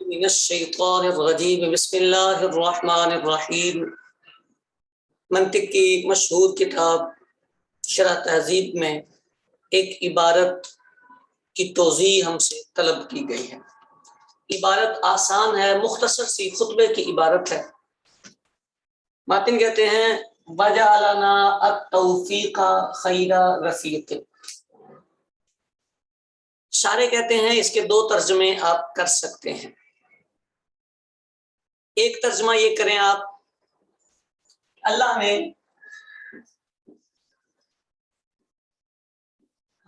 من الشیطان الرجیم بسم اللہ الرحمن الرحیم۔ منطق کی مشہور کتاب شرح تہذیب میں ایک عبارت کی توضیح ہم سے طلب کی گئی ہے۔ عبارت آسان ہے، مختصر سی خطبے کی عبارت ہے۔ ماتن کہتے ہیں وَجَعَلَنَا التَّوْفِيقَ خَيْرَ رَفِيقٍ۔ شارح کہتے ہیں اس کے دو ترجمے آپ کر سکتے ہیں۔ ایک ترجمہ یہ کریں آپ، اللہ نے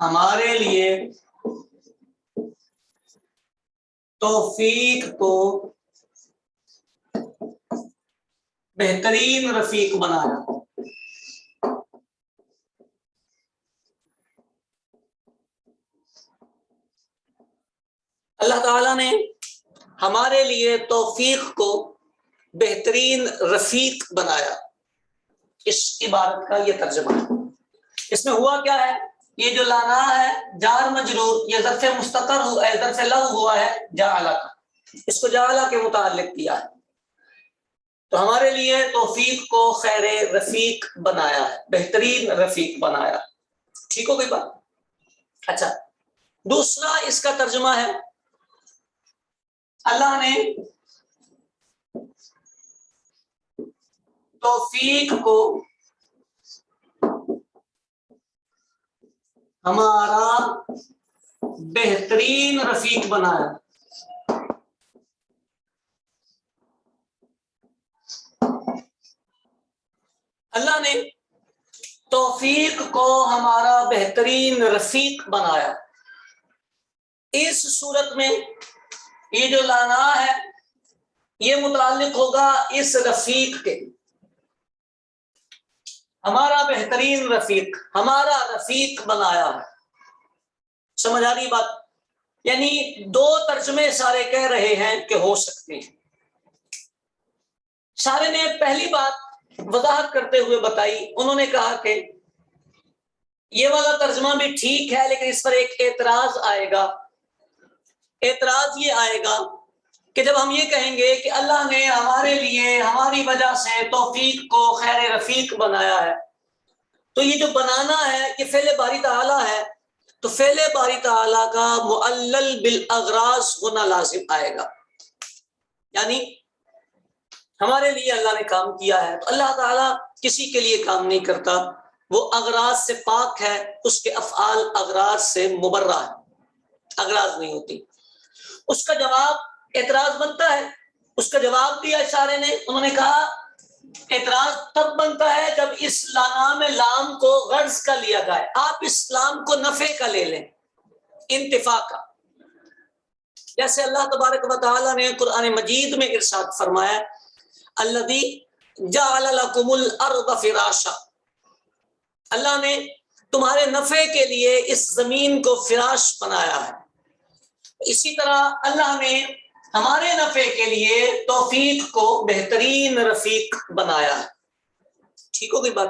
ہمارے لیے توفیق کو بہترین رفیق بنایا۔ اللہ تعالیٰ نے ہمارے لیے توفیق کو بہترین رفیق بنایا۔ اس عبارت کا یہ ترجمہ ہے۔ اس میں ہوا کیا ہے؟ یہ جو لانا ہے جار مجرور، یہ ظرف مستقر ظرف لغو ہوا ہے جعلہ کا، اس کو جعلہ کے متعلق کیا ہے۔ تو ہمارے لیے توفیق کو خیر رفیق بنایا ہے، بہترین رفیق بنایا۔ ٹھیک ہو گئی بات؟ اچھا، دوسرا اس کا ترجمہ ہے اللہ نے توفیق کو ہمارا بہترین رفیق بنایا۔ اللہ نے توفیق کو ہمارا بہترین رفیق بنایا۔ اس صورت میں یہ جو لانا ہے یہ متعلق ہوگا اس رفیق کے، ہمارا بہترین رفیق، ہمارا رفیق بنایا ہے۔ سمجھ آ رہی بات؟ یعنی دو ترجمے سارے کہہ رہے ہیں کہ ہو سکتے ہیں۔ سارے نے پہلی بات وضاحت کرتے ہوئے بتائی، انہوں نے کہا کہ یہ والا ترجمہ بھی ٹھیک ہے لیکن اس پر ایک اعتراض آئے گا۔ اعتراض یہ آئے گا کہ جب ہم یہ کہیں گے کہ اللہ نے ہمارے لیے ہماری وجہ سے توفیق کو خیر رفیق بنایا ہے، تو یہ جو بنانا ہے یہ فعل باری تعالیٰ ہے، تو فعل باری تعالیٰ کا معلل بالاغراض ہونا لازم آئے گا۔ یعنی ہمارے لیے اللہ نے کام کیا ہے، تو اللہ تعالیٰ کسی کے لیے کام نہیں کرتا، وہ اغراض سے پاک ہے، اس کے افعال اغراض سے مبرہ ہے، اغراض نہیں ہوتی۔ اس کا جواب اعتراض بنتا ہے، اس کا جواب دیا اشارے نے، انہوں نے کہا اعتراض تب بنتا ہے جب اس لانا میں لام کو غرض کا لیا جائے۔ آپ اس لام کو نفع کا لے لیں، انتفاع کا، جیسے اللہ تبارک و تعالی نے قرآن مجید میں ارشاد فرمایا الذی جعل لکم الارض فراشا، اللہ نے تمہارے نفع کے لیے اس زمین کو فراش بنایا ہے۔ اسی طرح اللہ نے ہمارے نفع کے لیے توفیق کو بہترین رفیق بنایا ہے۔ ٹھیک ہو گئی بات؟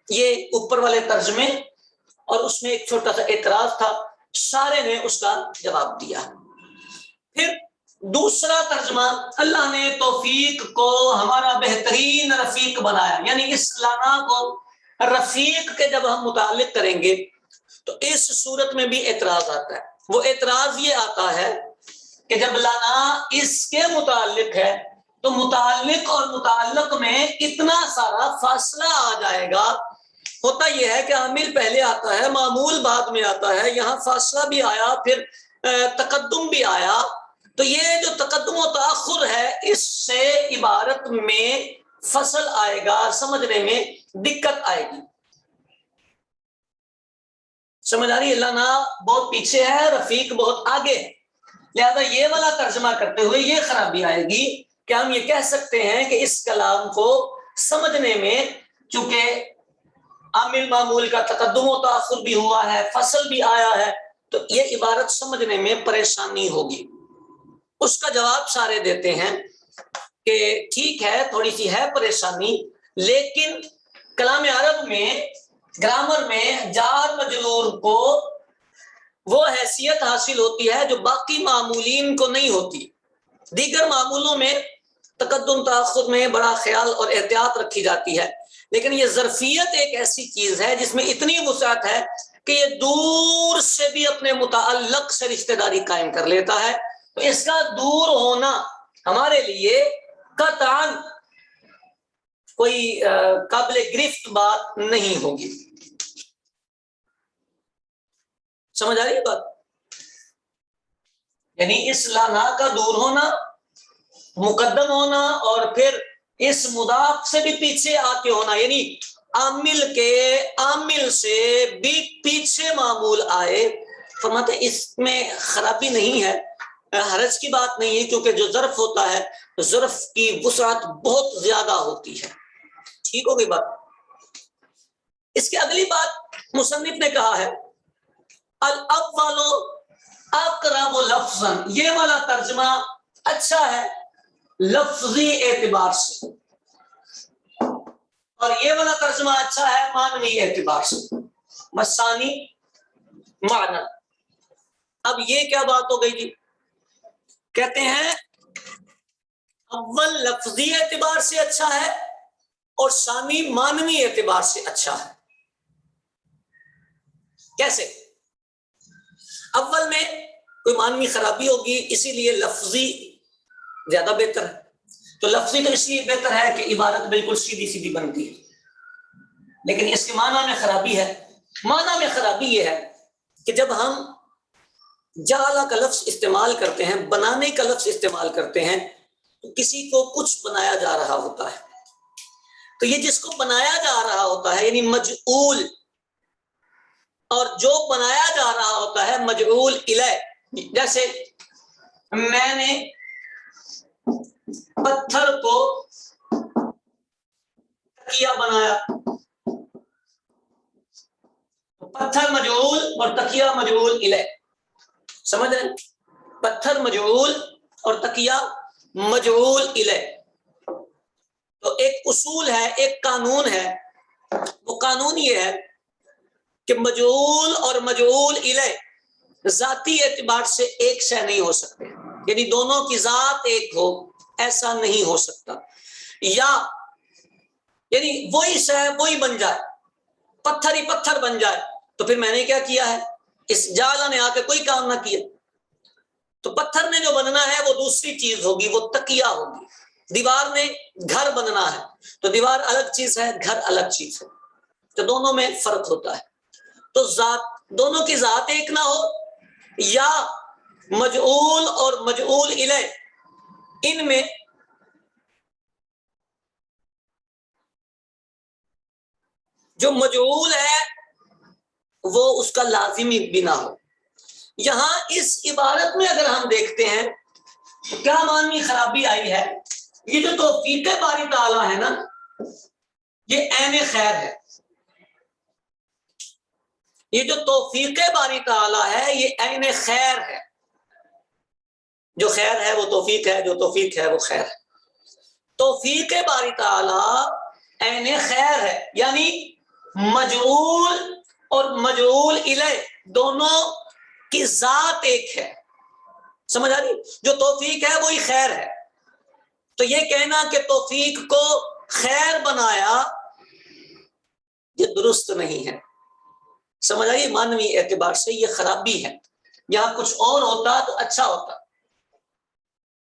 یہ اوپر والے ترجمے، اور اس میں ایک چھوٹا سا اعتراض تھا، سارے نے اس کا جواب دیا۔ پھر دوسرا ترجمہ، اللہ نے توفیق کو ہمارا بہترین رفیق بنایا، یعنی اس لانا کو رفیق کے جب ہم متعلق کریں گے تو اس صورت میں بھی اعتراض آتا ہے۔ وہ اعتراض یہ آتا ہے کہ جب لانا اس کے متعلق ہے تو متعلق اور متعلق میں اتنا سارا فاصلہ آ جائے گا۔ ہوتا یہ ہے کہ عامل پہلے آتا ہے، معمول بعد میں آتا ہے، یہاں فاصلہ بھی آیا، پھر تقدم بھی آیا، تو یہ جو تقدم و تاخر ہے اس سے عبارت میں فصل آئے گا، سمجھنے میں دقت آئے گی۔ سمجھ آ رہی ہے؟ لانا بہت پیچھے ہے، رفیق بہت آگے ہے، لہذا یہ والا ترجمہ کرتے ہوئے یہ خرابی آئے گی کہ ہم یہ کہہ سکتے ہیں کہ اس کلام کو سمجھنے میں چونکہ عامل معمول کا تقدم و تاخر بھی ہوا ہے، فصل بھی آیا ہے، تو یہ عبارت سمجھنے میں پریشانی ہوگی۔ اس کا جواب سارے دیتے ہیں کہ ٹھیک ہے، تھوڑی سی ہے پریشانی، لیکن کلام عرب میں، گرامر میں جار مجرور کو وہ حیثیت حاصل ہوتی ہے جو باقی معمولین کو نہیں ہوتی۔ دیگر معمولوں میں تقدم تاخر میں بڑا خیال اور احتیاط رکھی جاتی ہے، لیکن یہ ظرفیت ایک ایسی چیز ہے جس میں اتنی وسعت ہے کہ یہ دور سے بھی اپنے متعلق سے رشتہ داری قائم کر لیتا ہے، تو اس کا دور ہونا ہمارے لیے قطعاً کوئی قابل گرفت بات نہیں ہوگی۔ سمجھ آ رہی ہے بات؟ یعنی اس لانا کا دور ہونا، مقدم ہونا، اور پھر اس مضاف سے بھی پیچھے آتے ہونا، یعنی عامل سے بھی پیچھے معمول آئے، فرماتے ہیں اس میں خرابی نہیں ہے، حرج کی بات نہیں ہے، کیونکہ جو ظرف ہوتا ہے ظرف کی وسعت بہت زیادہ ہوتی ہے۔ ٹھیک ہو گئی بات؟ اس کی اگلی بات مصنف نے کہا ہے الاول اقرب لفظا، یہ والا ترجمہ اچھا ہے لفظی اعتبار سے، اور یہ والا ترجمہ اچھا ہے معنوی اعتبار سے، مسانی معنی۔ اب یہ کیا بات ہو گئی جی؟ کہتے ہیں اول لفظی اعتبار سے اچھا ہے اور ثانی معنوی اعتبار سے اچھا ہے۔ کیسے؟ اول میں کوئی معنوی خرابی ہوگی، اسی لیے لفظی زیادہ بہتر ہے، تو لفظی تو اس لیے بہتر ہے کہ عبارت بالکل سیدھی سیدھی بنتی ہے، لیکن اس کے معنی میں خرابی ہے۔ معنی میں خرابی یہ ہے کہ جب ہم جعل کا لفظ استعمال کرتے ہیں، بنانے کا لفظ استعمال کرتے ہیں، تو کسی کو کچھ بنایا جا رہا ہوتا ہے، تو یہ جس کو بنایا جا رہا ہوتا ہے یعنی مجعول، اور جو بنایا جا رہا ہوتا ہے مجعول الیہ، جیسے میں نے پتھر کو تکیہ بنایا، پتھر مجعول اور تکیہ مجعول الیہ، سمجھ رہے ہیں؟ پتھر مجعول اور تکیہ مجعول الیہ۔ تو ایک اصول ہے، ایک قانون ہے، وہ قانون یہ ہے کہ مجعول اور مجعول الیہ ذاتی اعتبار سے ایک شے نہیں ہو سکتے، یعنی دونوں کی ذات ایک ہو، ایسا نہیں ہو سکتا، یا یعنی وہی شے وہی بن جائے، پتھر ہی پتھر بن جائے، تو پھر میں نے کیا کیا ہے؟ اس جعل نے آ کے کوئی کام نہ کیا، تو پتھر نے جو بننا ہے وہ دوسری چیز ہوگی، وہ تکیہ ہوگی۔ دیوار نے گھر بننا ہے، تو دیوار الگ چیز ہے، گھر الگ چیز ہے، تو دونوں میں فرق ہوتا ہے۔ تو ذات، دونوں کی ذات ایک نہ ہو، یا مجعول اور مجعول الیہ ان میں جو مجعول ہے وہ اس کا لازمی بھی نہ ہو۔ یہاں اس عبارت میں اگر ہم دیکھتے ہیں تو کیا معنی خرابی آئی ہے؟ یہ جو توفیق باری تعالیٰ ہے نا، یہ عین خیر ہے، یہ جو توفیق باری تعالیٰ ہے یہ عین خیر ہے، جو خیر ہے وہ توفیق ہے، جو توفیق ہے وہ خیر ہے۔ توفیق باری تعالیٰ عین خیر ہے، یعنی مجعول اور مجعول الیہ دونوں کی ذات ایک ہے، سمجھ آ رہی؟ جو توفیق ہے وہی خیر ہے، تو یہ کہنا کہ توفیق کو خیر بنایا یہ درست نہیں ہے، سمجھ آئی؟ معنوی اعتبار سے یہ خرابی ہے، یہاں کچھ اور ہوتا تو اچھا ہوتا۔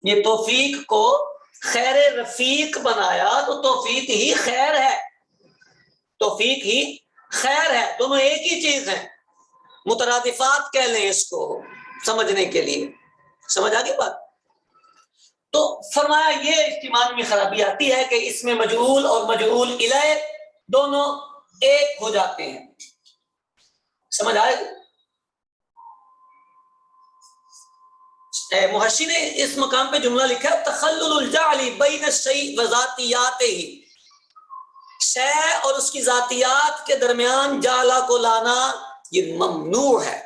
یہ توفیق کو خیر رفیق بنایا تو توفیق ہی خیر ہے، توفیق ہی خیر ہے، دونوں ایک ہی چیز ہیں، مترادفات کہہ لیں اس کو سمجھنے کے لیے، سمجھ آگے بات؟ تو فرمایا یہ اجتماع میں خرابی آتی ہے کہ اس میں مجعول اور مجعول الیہ دونوں ایک ہو جاتے ہیں، سمجھ آئے؟ محشی نے اس مقام پہ جملہ لکھا ہے تخلل الجعل بین الشیء و ذاتیاتہ، شے اور اس کی ذاتیات کے درمیان جعلہ کو لانا یہ ممنوع ہے،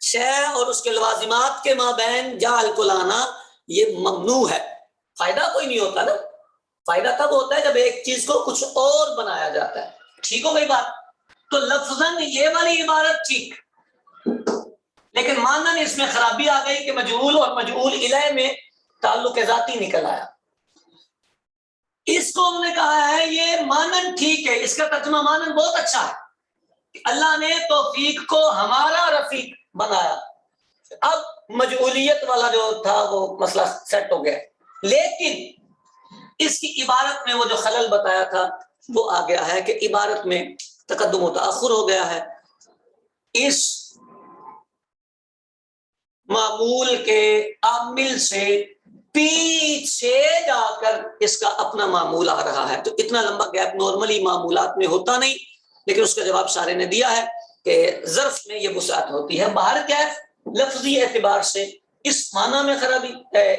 شے اور اس کے لوازمات کے مابین جعل کو لانا یہ ممنوع ہے۔ فائدہ کوئی نہیں ہوتا نا، فائدہ تب ہوتا ہے جب ایک چیز کو کچھ اور بنایا جاتا ہے۔ ٹھیک ہو گئی بات؟ تو لفظاً یہ والی عبارت ٹھیک، لیکن معنی اس میں خرابی آ گئی کہ مجعول اور مجعول الیہ میں تعلق ذاتی نکل آیا. اس کو انہوں نے کہا ہے یہ مانن ٹھیک ہے, اس کا ترجمہ مانن بہت اچھا ہے, اللہ نے توفیق کو ہمارا رفیق بنایا. اب مجعولیت والا جو تھا وہ مسئلہ سیٹ ہو گیا, لیکن اس کی عبارت میں وہ جو خلل بتایا تھا وہ آ گیا ہے کہ عبارت میں تقدم و تاخر ہو گیا ہے. اس معمول کے عامل سے پیچھے جا کر اس کا اپنا معمول آ رہا ہے. تو اتنا لمبا گیپ نارملی معمولات میں ہوتا نہیں, لیکن اس کا جواب شارح نے دیا ہے کہ ظرف میں یہ وسعت ہوتی ہے. باہر کیف لفظی اعتبار سے اس معنی میں خرابی,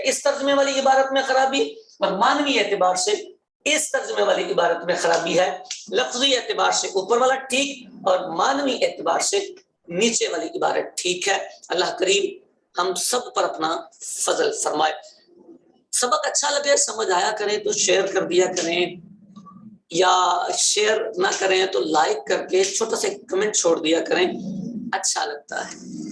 اس ترجمے والی عبارت میں خرابی, اور معنوی اعتبار سے اس ترجمے والی عبارت میں خرابی ہے. لفظی اعتبار سے اوپر والا ٹھیک, اور معنوی اعتبار سے نیچے والی عبارت ٹھیک ہے. اللہ کریم ہم سب پر اپنا فضل فرمائے. سبق اچھا لگے, سمجھ آیا کریں تو شیئر کر دیا کریں, یا شیئر نہ کریں تو لائک کر کے چھوٹا سا کمنٹ چھوڑ دیا کریں, اچھا لگتا ہے.